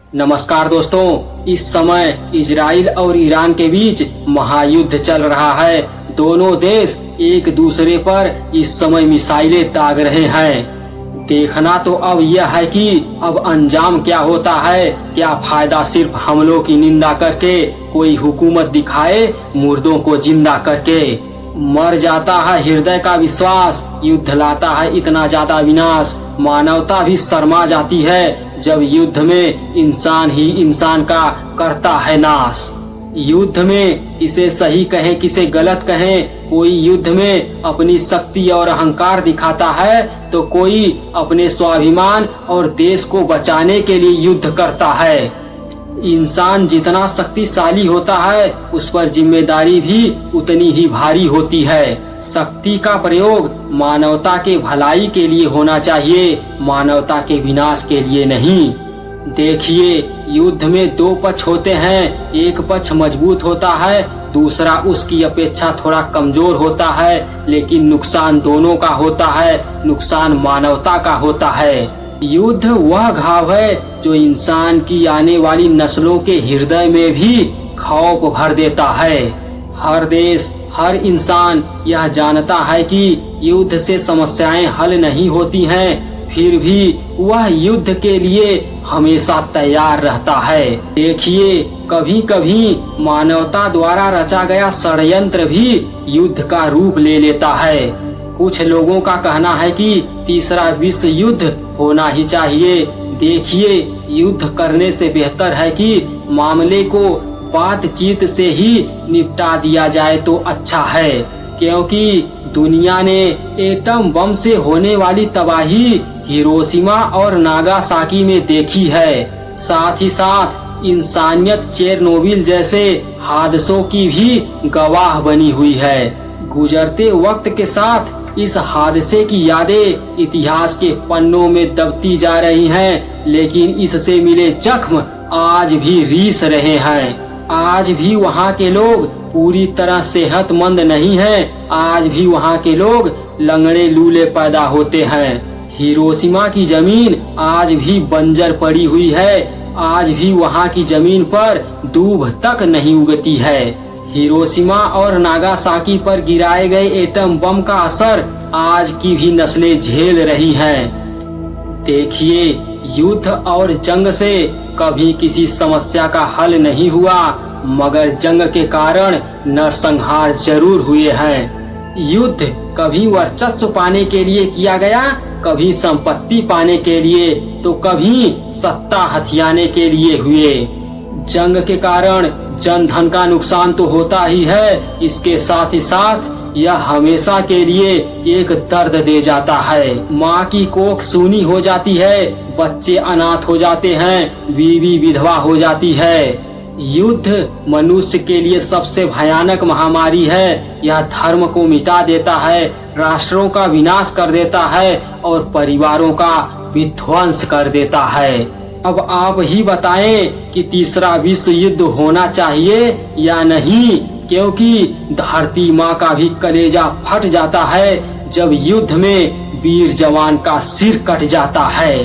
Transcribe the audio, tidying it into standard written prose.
नमस्कार दोस्तों, इस समय इजराइल और ईरान के बीच महायुद्ध चल रहा है। दोनों देश एक दूसरे पर इस समय मिसाइलें दाग रहे हैं। देखना तो अब यह है कि अब अंजाम क्या होता है। क्या फायदा सिर्फ हमलों की निंदा करके कोई हुकूमत दिखाए मुर्दों को जिंदा करके। मर जाता है हृदय का विश्वास, युद्ध लाता है इतना ज्यादा विनाश। मानवता भी शर्मा जाती है जब युद्ध में इंसान ही इंसान का करता है नाश। युद्ध में किसे सही कहें किसे गलत कहें। कोई युद्ध में अपनी शक्ति और अहंकार दिखाता है तो कोई अपने स्वाभिमान और देश को बचाने के लिए युद्ध करता है। इंसान जितना शक्तिशाली होता है उस पर जिम्मेदारी भी उतनी ही भारी होती है। शक्ति का प्रयोग मानवता के भलाई के लिए होना चाहिए, मानवता के विनाश के लिए नहीं। देखिए, युद्ध में दो पक्ष होते हैं। एक पक्ष मजबूत होता है, दूसरा उसकी अपेक्षा थोड़ा कमजोर होता है, लेकिन नुकसान दोनों का होता है, नुकसान मानवता का होता है। युद्ध वह घाव है जो इंसान की आने वाली नस्लों के हृदय में भी खौफ भर देता है। हर देश, हर इंसान यह जानता है कि युद्ध से समस्याएं हल नहीं होती हैं, फिर भी वह युद्ध के लिए हमेशा तैयार रहता है। देखिए, कभी कभी मानवता द्वारा रचा गया षड्यंत्र भी युद्ध का रूप ले लेता है। कुछ लोगों का कहना है कि तीसरा विश्व युद्ध होना ही चाहिए। देखिए, युद्ध करने से बेहतर है कि मामले को बातचीत से ही निपटा दिया जाए तो अच्छा है, क्योंकि दुनिया ने एटम बम से होने वाली तबाही हिरोशिमा और नागासाकी में देखी है। साथ ही साथ इंसानियत चेरनोबिल जैसे हादसों की भी गवाह बनी हुई है। गुजरते वक्त के साथ इस हादसे की यादें इतिहास के पन्नों में दबती जा रही हैं, लेकिन इससे मिले जख्म आज भी रीस रहे हैं। आज भी वहाँ के लोग पूरी तरह सेहतमंद नहीं हैं। आज भी वहाँ के लोग लंगड़े लूले पैदा होते हैं। हिरोशिमा की जमीन आज भी बंजर पड़ी हुई है। आज भी वहाँ की जमीन पर दूब तक नहीं उगती है। हिरोशिमा और नागासाकी पर गिराए गए एटम बम का असर आज की भी नस्लें झेल रही हैं। देखिए, युद्ध और जंग से कभी किसी समस्या का हल नहीं हुआ, मगर जंग के कारण नरसंहार जरूर हुए हैं। युद्ध कभी वर्चस्व पाने के लिए किया गया, कभी संपत्ति पाने के लिए, तो कभी सत्ता हथियाने के लिए हुए। जंग के कारण जन धन का नुकसान तो होता ही है, इसके साथ ही साथ यह हमेशा के लिए एक दर्द दे जाता है। माँ की कोख सूनी हो जाती है, बच्चे अनाथ हो जाते हैं, बीवी विधवा हो जाती है। युद्ध मनुष्य के लिए सबसे भयानक महामारी है। यह धर्म को मिटा देता है, राष्ट्रों का विनाश कर देता है और परिवारों का विध्वंस कर देता है। अब आप ही बताएं कि तीसरा विश्व युद्ध होना चाहिए या नहीं, क्योंकि धरती माँ का भी कलेजा फट जाता है जब युद्ध में वीर जवान का सिर कट जाता है।